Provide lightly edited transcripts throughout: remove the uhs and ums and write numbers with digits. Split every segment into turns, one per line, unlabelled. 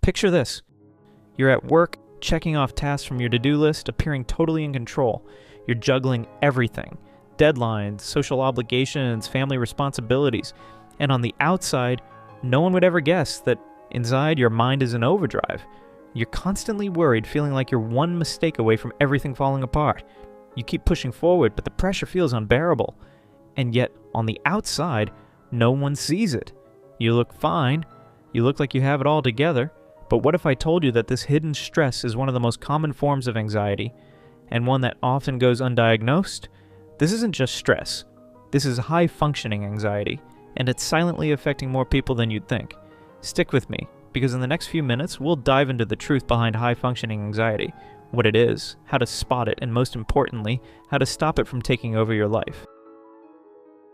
Picture this. You're at work, checking off tasks from your to-do list, appearing totally in control. You're juggling everything. Deadlines, social obligations, family responsibilities. And on the outside, no one would ever guess that inside your mind is in overdrive. You're constantly worried, feeling like you're one mistake away from everything falling apart. You keep pushing forward, but the pressure feels unbearable. And yet, on the outside, no one sees it. You look fine. You look like you have it all together. But what if I told you that this hidden stress is one of the most common forms of anxiety, and one that often goes undiagnosed? This isn't just stress. This is high-functioning anxiety, and it's silently affecting more people than you'd think. Stick with me, because in the next few minutes, we'll dive into the truth behind high-functioning anxiety, what it is, how to spot it, and most importantly, how to stop it from taking over your life.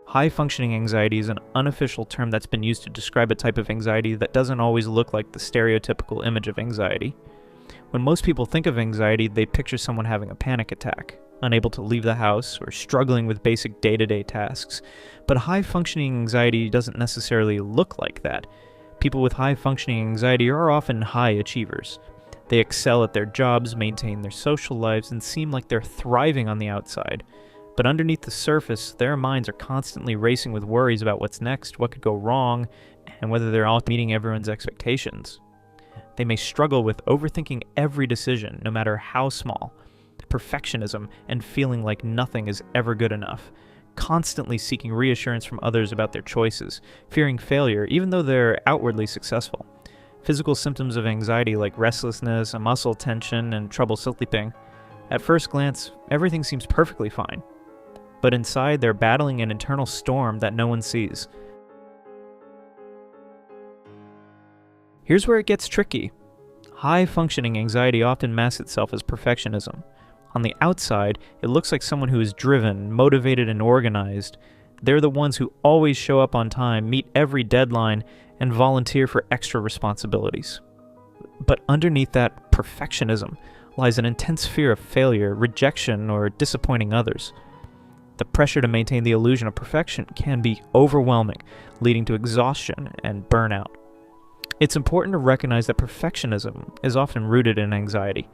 High-functioning anxiety is an unofficial term that's been used to describe a type of anxiety that doesn't always look like the stereotypical image of anxiety. When most people think of anxiety, they picture someone having a panic attack, unable to leave the house, or struggling with basic day-to-day tasks. But high-functioning anxiety doesn't necessarily look like that. People with high-functioning anxiety are often high achievers. They excel at their jobs, maintain their social lives, and seem like they're thriving on the outside. But underneath the surface, their minds are constantly racing with worries about what's next, what could go wrong, and whether they're all meeting everyone's expectations. They may struggle with overthinking every decision, no matter how small, perfectionism, and feeling like nothing is ever good enough, constantly seeking reassurance from others about their choices, fearing failure even though they're outwardly successful. Physical symptoms of anxiety like restlessness, a muscle tension, and trouble sleeping. At first glance, everything seems perfectly fine. But inside, they're battling an internal storm that no one sees. Here's where it gets tricky. High-functioning anxiety often masks itself as perfectionism. On the outside, it looks like someone who is driven, motivated, and organized. They're the ones who always show up on time, meet every deadline, and volunteer for extra responsibilities. But underneath that perfectionism lies an intense fear of failure, rejection, or disappointing others. The pressure to maintain the illusion of perfection can be overwhelming, leading to exhaustion and burnout. It's important to recognize that perfectionism is often rooted in anxiety.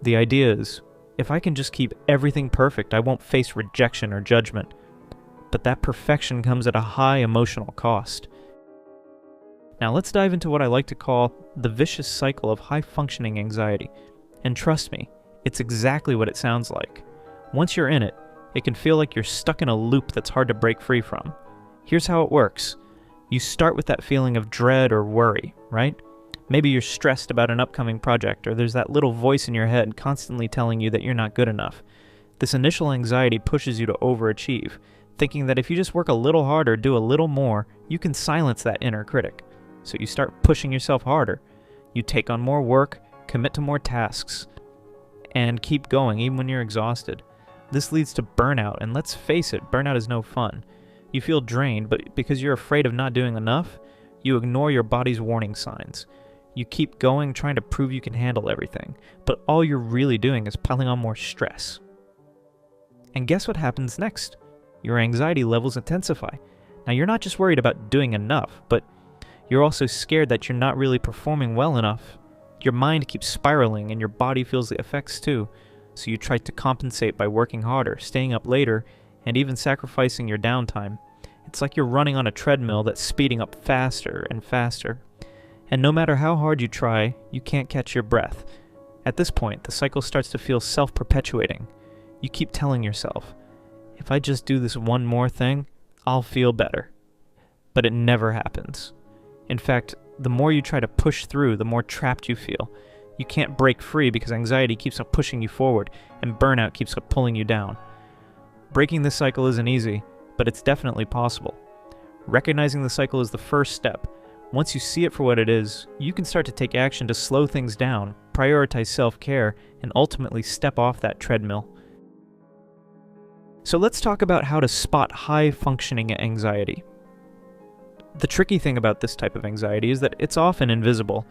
The idea is, if I can just keep everything perfect, I won't face rejection or judgment. But that perfection comes at a high emotional cost. Now let's dive into what I like to call the vicious cycle of high-functioning anxiety. And trust me, it's exactly what it sounds like. Once you're in it, it can feel like you're stuck in a loop that's hard to break free from. Here's how it works. You start with that feeling of dread or worry, right? Maybe you're stressed about an upcoming project, or there's that little voice in your head constantly telling you that you're not good enough. This initial anxiety pushes you to overachieve, thinking that if you just work a little harder, do a little more, you can silence that inner critic. So you start pushing yourself harder. You take on more work, commit to more tasks, and keep going even when you're exhausted. This leads to burnout, and let's face it, burnout is no fun. You feel drained, but because you're afraid of not doing enough, you ignore your body's warning signs. You keep going, trying to prove you can handle everything, but all you're really doing is piling on more stress. And guess what happens next? Your anxiety levels intensify. Now, you're not just worried about doing enough, but you're also scared that you're not really performing well enough. Your mind keeps spiraling, and your body feels the effects too. So you try to compensate by working harder, staying up later, and even sacrificing your downtime. It's like you're running on a treadmill that's speeding up faster and faster. And no matter how hard you try, you can't catch your breath. At this point, the cycle starts to feel self-perpetuating. You keep telling yourself, if I just do this one more thing, I'll feel better. But it never happens. In fact, the more you try to push through, the more trapped you feel. You can't break free because anxiety keeps on pushing you forward, and burnout keeps on pulling you down. Breaking this cycle isn't easy, but it's definitely possible. Recognizing the cycle is the first step. Once you see it for what it is, you can start to take action to slow things down, prioritize self-care, and ultimately step off that treadmill. So let's talk about how to spot high-functioning anxiety. The tricky thing about this type of anxiety is that it's often invisible.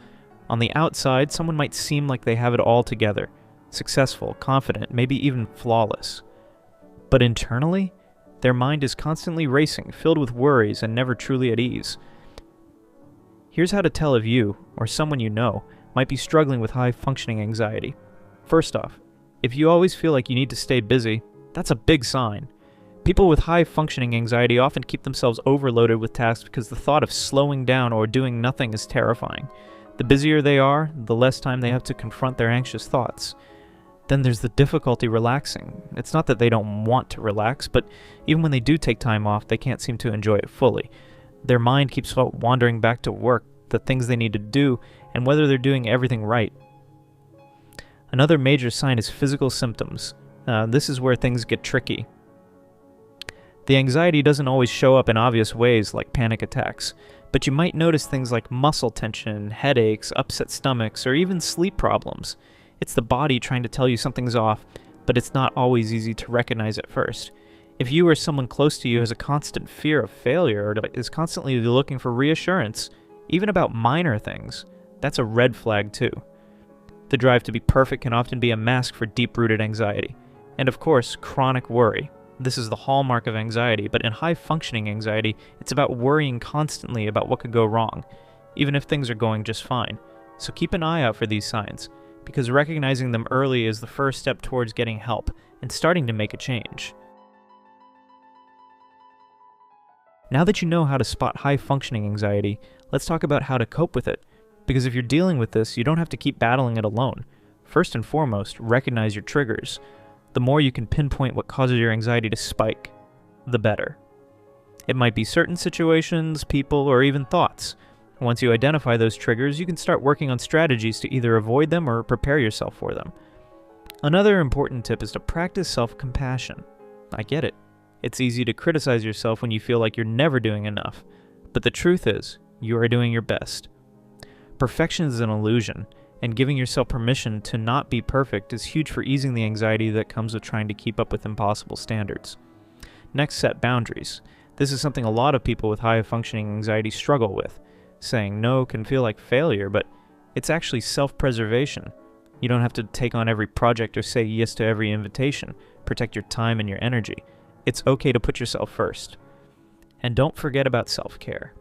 On the outside, someone might seem like they have it all together, successful, confident, maybe even flawless. But internally, their mind is constantly racing, filled with worries and never truly at ease. Here's how to tell if you, or someone you know, might be struggling with high-functioning anxiety. First off, if you always feel like you need to stay busy, that's a big sign. People with high-functioning anxiety often keep themselves overloaded with tasks because the thought of slowing down or doing nothing is terrifying. The busier they are, the less time they have to confront their anxious thoughts. Then there's the difficulty relaxing. It's not that they don't want to relax, but even when they do take time off, they can't seem to enjoy it fully. Their mind keeps wandering back to work, the things they need to do, and whether they're doing everything right. Another major sign is physical symptoms. This is where things get tricky. The anxiety doesn't always show up in obvious ways like panic attacks, but you might notice things like muscle tension, headaches, upset stomachs, or even sleep problems. It's the body trying to tell you something's off, but it's not always easy to recognize at first. If you or someone close to you has a constant fear of failure or is constantly looking for reassurance, even about minor things, that's a red flag too. The drive to be perfect can often be a mask for deep-rooted anxiety. And of course, chronic worry. This is the hallmark of anxiety, but in high-functioning anxiety, it's about worrying constantly about what could go wrong, even if things are going just fine. So keep an eye out for these signs, because recognizing them early is the first step towards getting help and starting to make a change. Now that you know how to spot high-functioning anxiety, let's talk about how to cope with it. Because if you're dealing with this, you don't have to keep battling it alone. First and foremost, recognize your triggers. The more you can pinpoint what causes your anxiety to spike, the better. It might be certain situations, people, or even thoughts. Once you identify those triggers, you can start working on strategies to either avoid them or prepare yourself for them. Another important tip is to practice self-compassion. I get it. It's easy to criticize yourself when you feel like you're never doing enough. But the truth is, you are doing your best. Perfection is an illusion, and giving yourself permission to not be perfect is huge for easing the anxiety that comes with trying to keep up with impossible standards. Next, set boundaries. This is something a lot of people with high-functioning anxiety struggle with. Saying no can feel like failure, but it's actually self-preservation. You don't have to take on every project or say yes to every invitation. Protect your time and your energy. It's okay to put yourself first. And don't forget about self-care.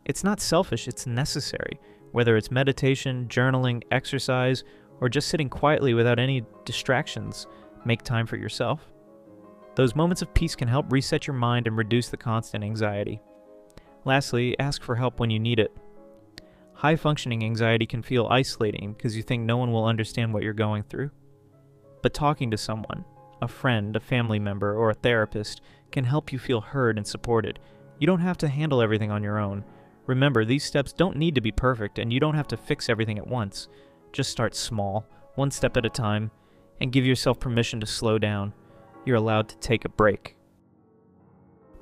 It's not selfish, it's necessary. Whether it's meditation, journaling, exercise, or just sitting quietly without any distractions, make time for yourself. Those moments of peace can help reset your mind and reduce the constant anxiety. Lastly, ask for help when you need it. High-functioning anxiety can feel isolating because you think no one will understand what you're going through. But talking to someone, a friend, a family member, or a therapist, can help you feel heard and supported. You don't have to handle everything on your own. Remember, these steps don't need to be perfect, and you don't have to fix everything at once. Just start small, one step at a time, and give yourself permission to slow down. You're allowed to take a break.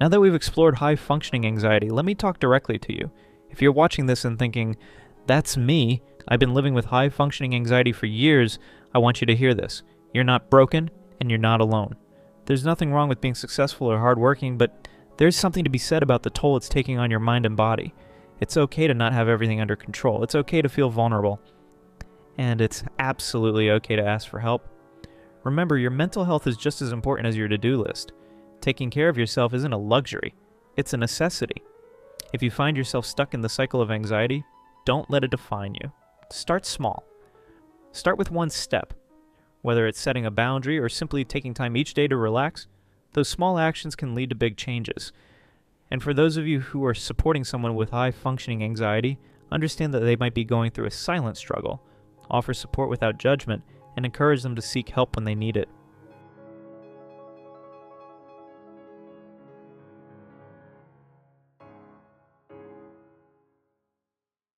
Now that we've explored high-functioning anxiety, let me talk directly to you. If you're watching this and thinking, that's me, I've been living with high-functioning anxiety for years, I want you to hear this. You're not broken, and you're not alone. There's nothing wrong with being successful or hardworking, but there's something to be said about the toll it's taking on your mind and body. It's okay to not have everything under control. It's okay to feel vulnerable. And it's absolutely okay to ask for help. Remember, your mental health is just as important as your to-do list. Taking care of yourself isn't a luxury. It's a necessity. If you find yourself stuck in the cycle of anxiety, don't let it define you. Start small. Start with one step. Whether it's setting a boundary or simply taking time each day to relax, those small actions can lead to big changes. And for those of you who are supporting someone with high-functioning anxiety, understand that they might be going through a silent struggle. Offer support without judgment, and encourage them to seek help when they need it.